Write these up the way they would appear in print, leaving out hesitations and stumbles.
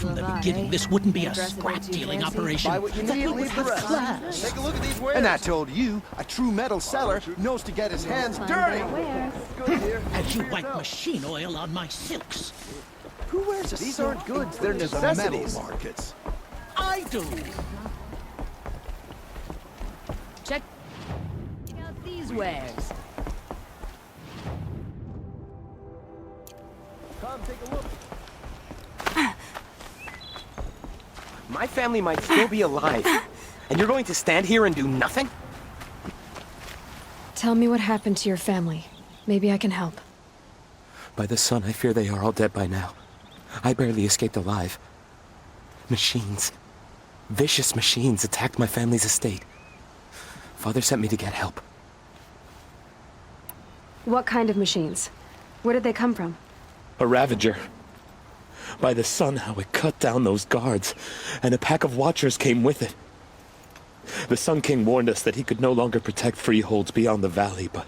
from the beginning this wouldn't be a scrap-dealing operation. Buy what you need, leave the rest. Take a look at these wares. And I told you, a true metal seller knows to get his hands dirty. As you wipe machine oil on my silks. Who wears a These aren't goods, they're necessities. Metal markets. I do. Check out these wares. Come, take a look. My family might still be alive, and you're going to stand here and do nothing? Tell me what happened to your family. Maybe I can help. By the sun, I fear they are all dead by now. I barely escaped alive. Machines. Vicious machines attacked my family's estate. Father sent me to get help. What kind of machines? Where did they come from? A Ravager. By the sun, how it cut down those guards, and a pack of watchers came with it. The Sun King warned us that he could no longer protect freeholds beyond the valley, but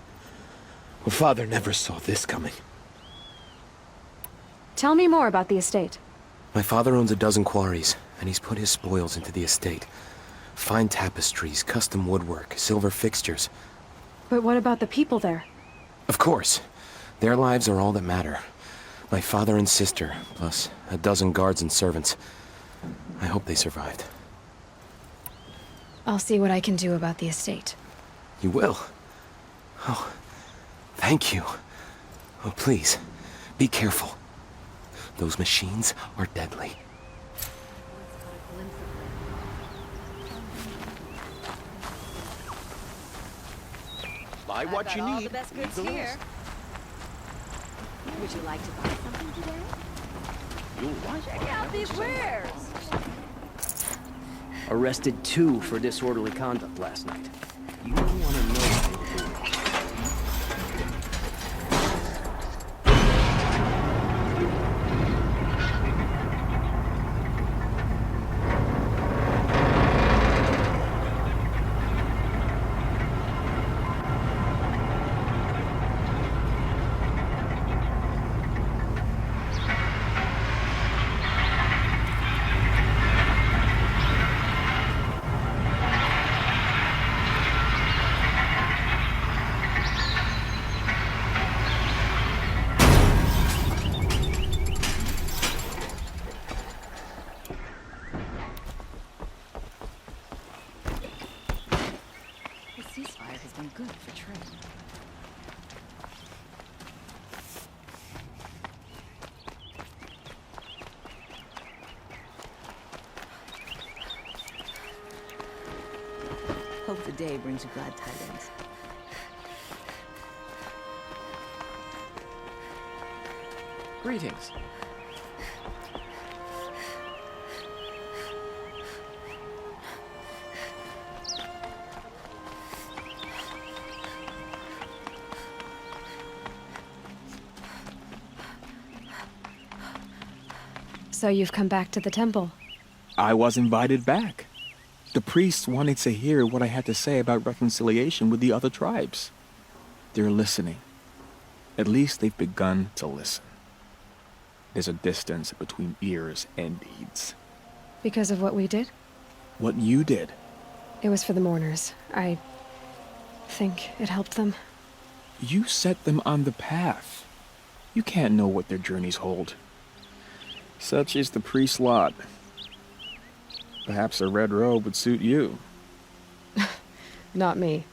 Father never saw this coming. Tell me more about the estate. My father owns a dozen quarries, and he's put his spoils into the estate. Fine tapestries, custom woodwork, silver fixtures. But what about the people there? Of course. Their lives are all that matter. My father and sister, plus a dozen guards and servants. I hope they survived. I'll see what I can do about the estate. You will? Oh, thank you. Oh, please, be careful. Those machines are deadly. Buy what you All need. the best goods here. Would you like to buy something today? Check out these wares. Arrested 2 for disorderly conduct last night. You don't want to know what they were doing. The ceasefire has been good for trade. Hope the day brings you glad tidings. Greetings. So you've come back to the temple. I was invited back. The priests wanted to hear what I had to say about reconciliation with the other tribes. They're listening. At least they've begun to listen. There's a distance between ears and deeds. Because of what we did? What you did. It was for the mourners. I think it helped them. You set them on the path. You can't know what their journeys hold. Such is the priest's lot. Perhaps a red robe would suit you. Not me.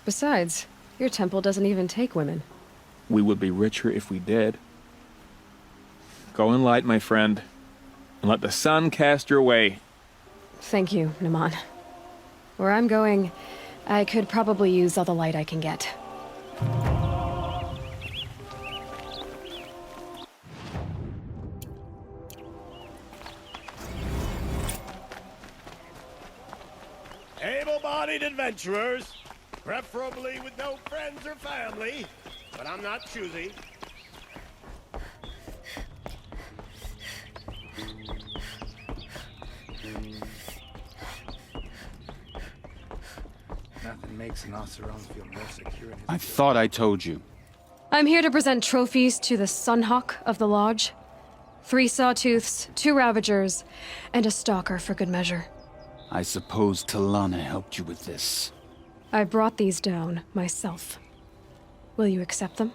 Besides, your temple doesn't even take women. We would be richer if we did. Go in light, my friend, and let the sun cast your way. Thank you, Naman. Where I'm going, I could probably use all the light I can get. Able-bodied adventurers, preferably with no friends or family, but I'm not choosy. Nothing makes an Oseram feel more secure in his... I thought I told you. I'm here to present trophies to the Sunhawk of the Lodge. 3 sawtooths, 2 ravagers, and a stalker for good measure. I suppose Talana helped you with this. I brought these down myself. Will you accept them?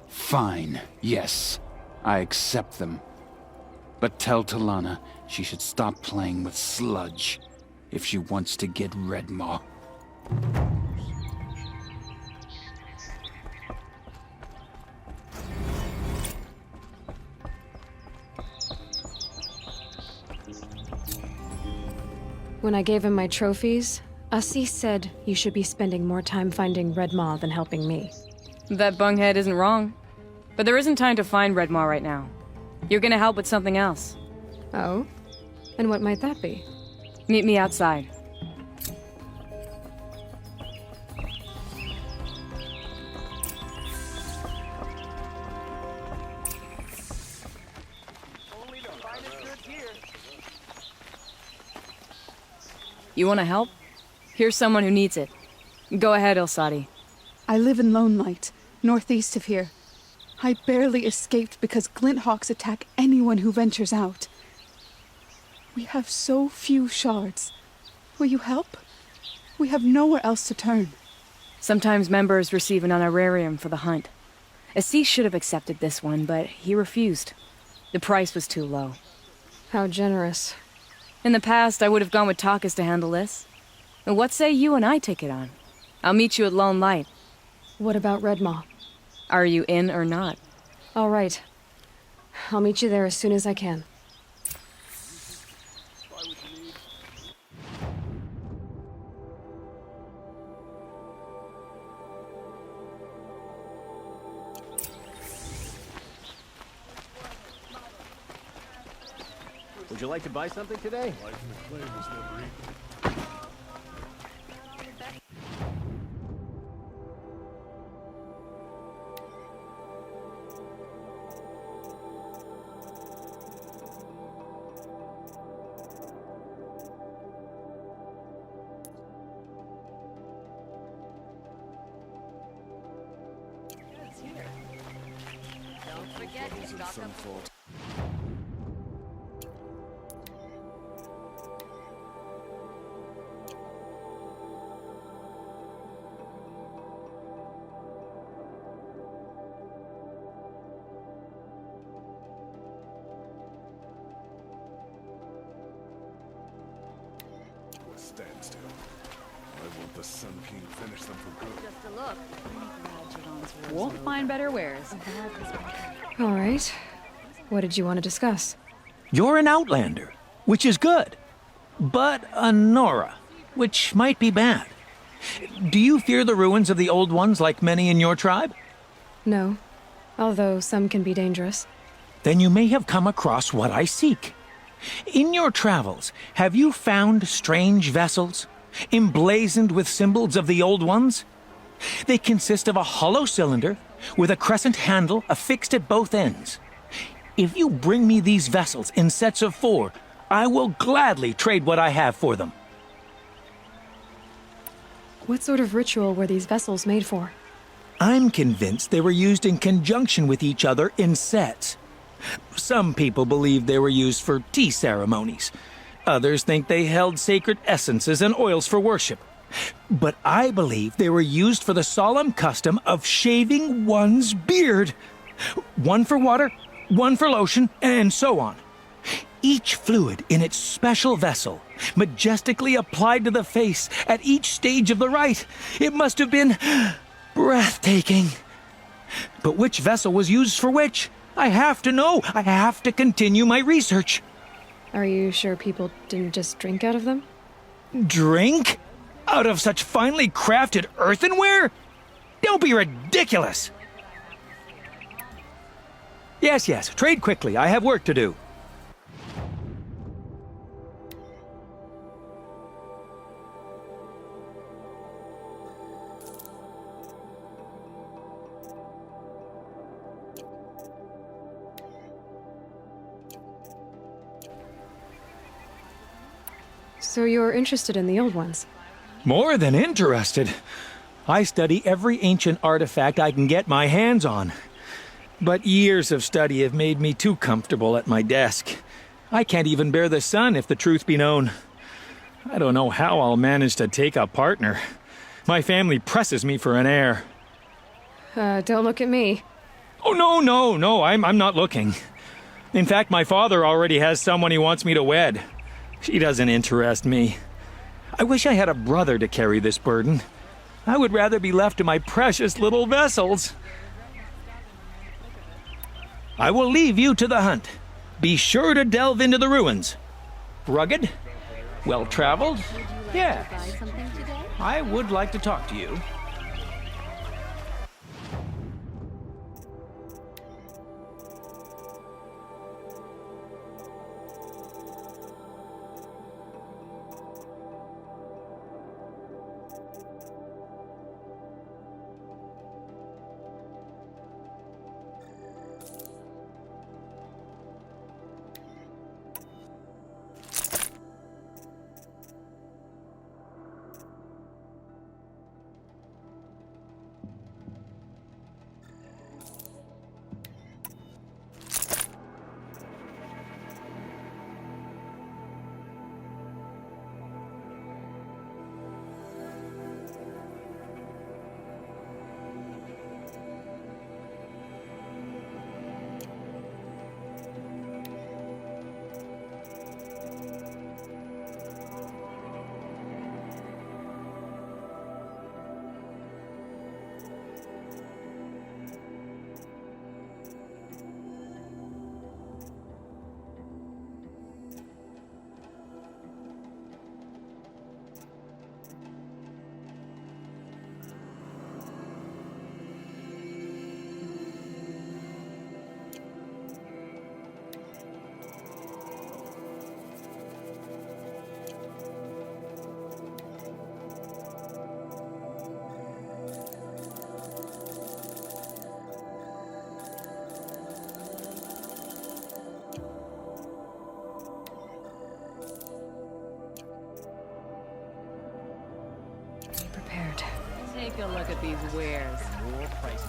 Fine, yes. I accept them. But tell Talana she should stop playing with sludge if she wants to get Redmaw. When I gave him my trophies, Assis said you should be spending more time finding Redmaw than helping me. That bunghead isn't wrong. But there isn't time to find Redmaw right now. You're gonna help with something else. Oh? And what might that be? Meet me outside. You wanna help? Here's someone who needs it. Go ahead, Ilsati. I live in Lone Light, northeast of here. I barely escaped because Glinthawks attack anyone who ventures out. We have so few shards. Will you help? We have nowhere else to turn. Sometimes members receive an honorarium for the hunt. Assis should have accepted this one, but he refused. The price was too low. How generous. In the past, I would have gone with Takas to handle this. But what say you and I take it on? I'll meet you at Lone Light. What about Redmaw? Are you in or not? All right. I'll meet you there as soon as I can. Would you like to buy something today? Don't forget to stock up. Stand still. I want the Sun King finish them for good. Just a look. Won't find better wares. All right. What did you want to discuss? You're an Outlander, which is good. But a Nora, which might be bad. Do you fear the ruins of the Old Ones like many in your tribe? No. Although some can be dangerous. Then you may have come across what I seek. In your travels, have you found strange vessels, emblazoned with symbols of the Old Ones? They consist of a hollow cylinder with a crescent handle affixed at both ends. If you bring me these vessels in sets of 4, I will gladly trade what I have for them. What sort of ritual were these vessels made for? I'm convinced they were used in conjunction with each other in sets. Some people believe they were used for tea ceremonies. Others think they held sacred essences and oils for worship. But I believe they were used for the solemn custom of shaving one's beard. One for water, one for lotion, and so on. Each fluid in its special vessel, majestically applied to the face at each stage of the rite. It must have been breathtaking. But which vessel was used for which? I have to know. I have to continue my research. Are you sure people didn't just drink out of them? Drink? Out of such finely crafted earthenware? Don't be ridiculous! Yes, trade quickly. I have work to do. So you're interested in the old ones? More than interested. I study every ancient artifact I can get my hands on. But years of study have made me too comfortable at my desk. I can't even bear the sun, if the truth be known. I don't know how I'll manage to take a partner. My family presses me for an heir. Don't look at me. Oh, no, I'm not looking. In fact, my father already has someone he wants me to wed. She doesn't interest me. I wish I had a brother to carry this burden. I would rather be left to my precious little vessels. I will leave you to the hunt. Be sure to delve into the ruins. Rugged? Well-traveled? Yes. I would like to talk to you. Take a look at these wares. More price.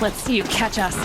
Let's see you catch us.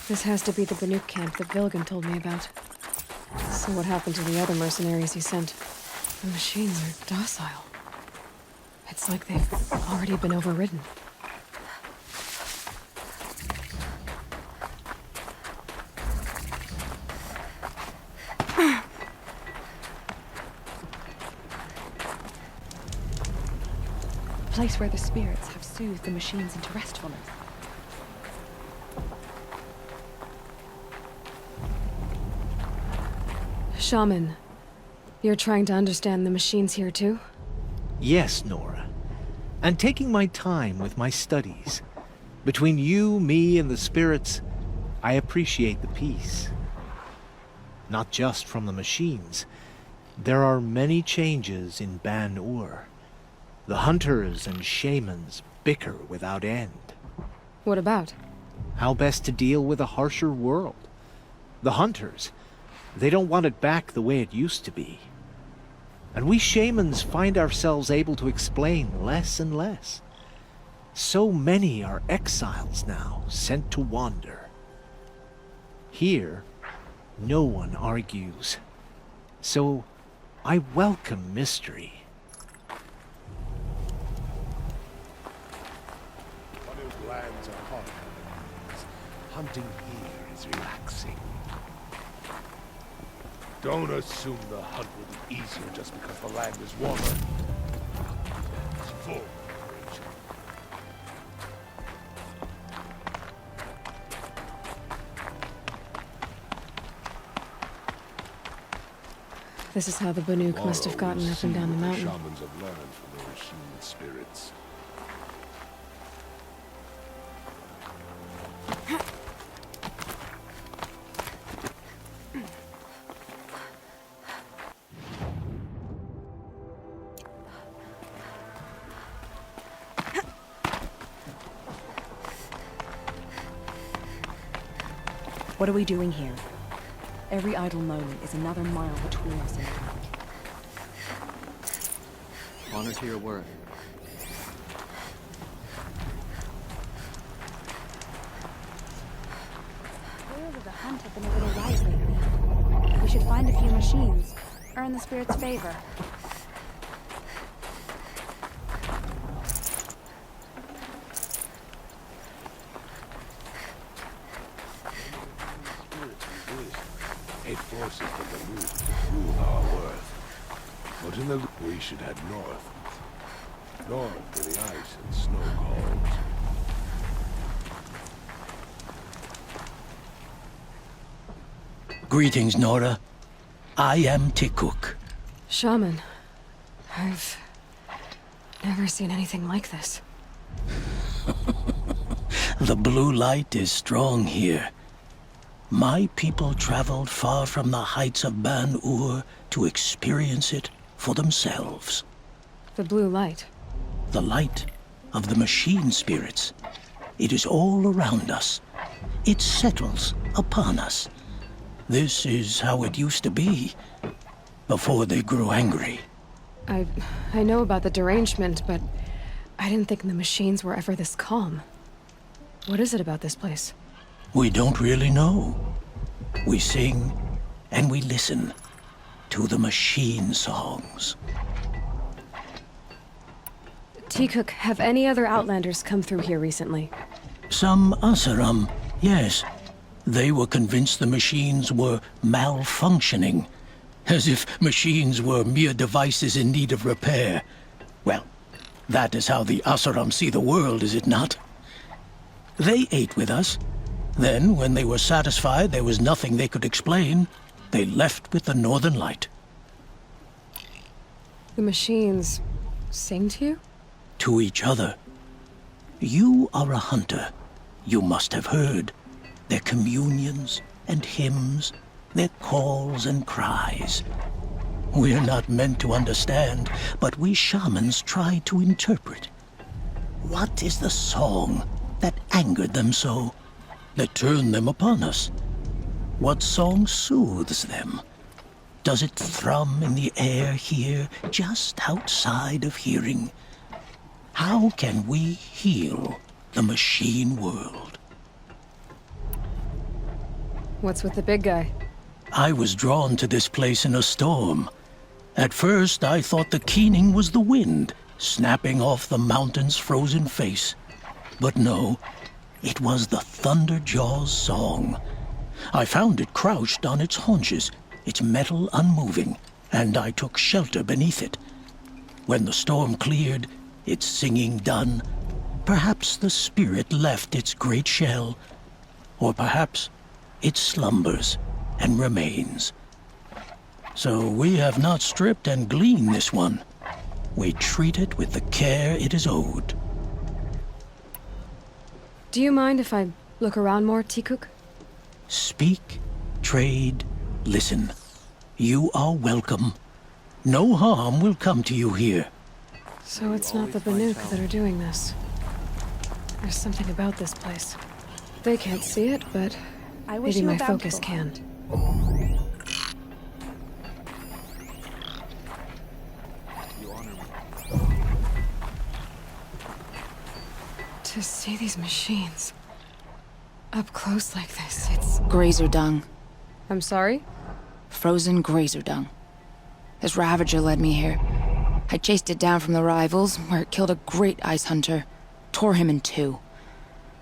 This has to be the Banuk camp that Vilgan told me about. So what happened to the other mercenaries he sent? The machines are docile. It's like they've already been overridden. A place where the spirits have soothed the machines into restfulness. Shaman, you're trying to understand the machines here too? Yes, Nora. And taking my time with my studies. Between you, me, and the spirits, I appreciate the peace. Not just from the machines. There are many changes in Ban-Ur. The hunters and shamans bicker without end. What about? How best to deal with a harsher world. The hunters, they don't want it back the way it used to be. And we shamans find ourselves able to explain less and less. So many are exiles now, sent to wander. Here, no one argues. So, I welcome mystery. Banuk lands are hot. Hunting here is relaxing. Don't assume the hunt will be easier just because the land is warmer. It's full of preparation. This is how the Banuk must have gotten up and down the mountain. Shamans have learned from the machine spirits. What are we doing here? Every idle moment is another mile between us and the hunt. Honor to your word. Word of the hunt have been a little light lately. We should find a few machines, earn the spirit's favor. It forces the Banuk to prove our worth. But in the we should head north. North where the ice and snow calls. Greetings, Nora. I am Tikuk. Shaman, I've never seen anything like this. The blue light is strong here. My people traveled far from the heights of Ban-Ur to experience it for themselves. The blue light. The light of the machine spirits. It is all around us. It settles upon us. This is how it used to be, before they grew angry. I know about the derangement, but I didn't think the machines were ever this calm. What is it about this place? We don't really know. We sing and we listen to the machine songs. T-Cook, have any other Outlanders come through here recently? Some Asaram, yes. They were convinced the machines were malfunctioning, as if machines were mere devices in need of repair. Well, that is how the Asaram see the world, is it not? They ate with us. Then, when they were satisfied there was nothing they could explain, they left with the Northern Light. The machines sing to you? To each other. You are a hunter. You must have heard their communions and hymns, their calls and cries. We're not meant to understand, but we shamans try to interpret. What is the song that angered them so, that turned them upon us? What song soothes them? Does it thrum in the air here, just outside of hearing? How can we heal the machine world? What's with the big guy? I was drawn to this place in a storm. At first, I thought the keening was the wind, snapping off the mountain's frozen face. But no, it was the Thunderjaw's song. I found it crouched on its haunches, its metal unmoving, and I took shelter beneath it. When the storm cleared, its singing done, perhaps the spirit left its great shell, or perhaps it slumbers and remains. So we have not stripped and gleaned this one. We treat it with the care it is owed. Do you mind if I look around more, T-Cook? Speak, trade, listen. You are welcome. No harm will come to you here. So it's not the Banuk that are doing this. There's something about this place. They can't see it, but maybe my focus can. To see these machines up close like this, it's... Grazer dung. I'm sorry? Frozen grazer dung. This Ravager led me here. I chased it down from the rivals, where it killed a great ice hunter. Tore him in two.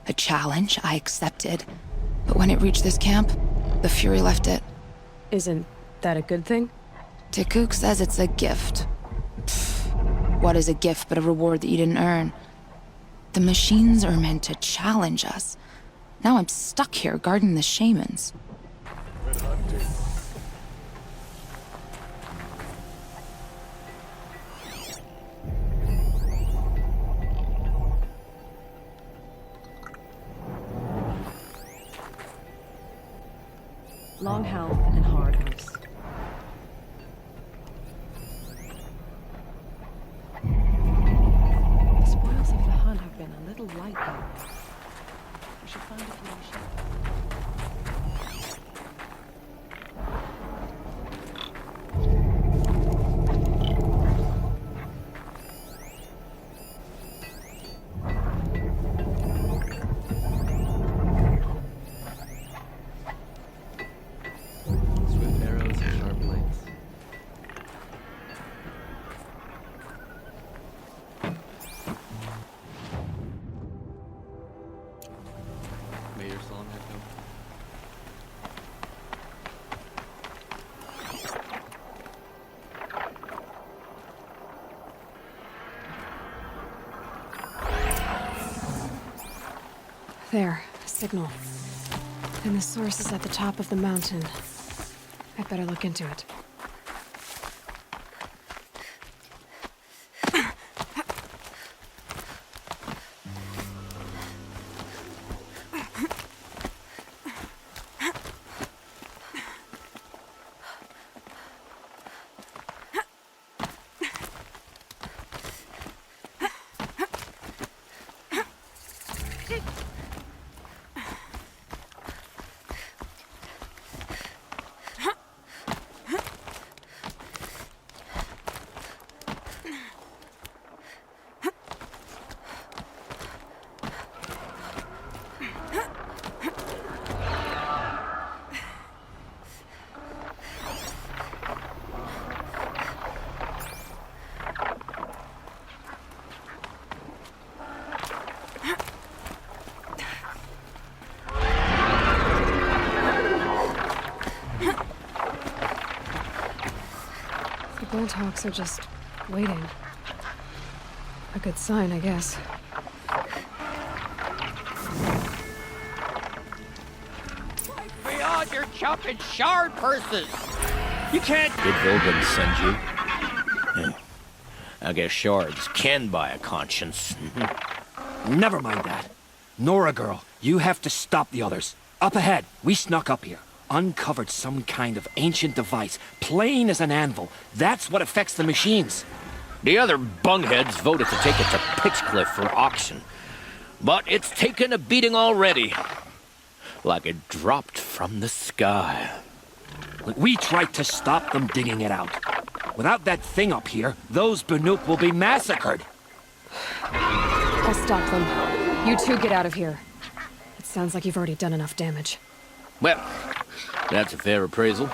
A challenge I accepted. But when it reached this camp, the Fury left it. Isn't that a good thing? Ticook says it's a gift. Pfft. What is a gift but a reward that you didn't earn? The machines are meant to challenge us. Now I'm stuck here guarding the shamans. Long health and hard house. The spoils of the hunt have been a little light though. We should find a few machines. There, a signal. And the source is at the top of the mountain. I'd better look into it. Glinthawks are just waiting. A good sign, I guess. Beyond your chopping shard purses! You can't... Did Vilgan send you? I guess shards can buy a conscience. Never mind that. Nora girl, you have to stop the others. Up ahead, we snuck up here. Uncovered some kind of ancient device, plain as an anvil. That's what affects the machines. The other bungheads voted to take it to Pitchcliff for auction. But it's taken a beating already. Like it dropped from the sky. We tried to stop them digging it out. Without that thing up here, those Banuk will be massacred. I'll stop them. You two get out of here. It sounds like you've already done enough damage. Well, that's a fair appraisal.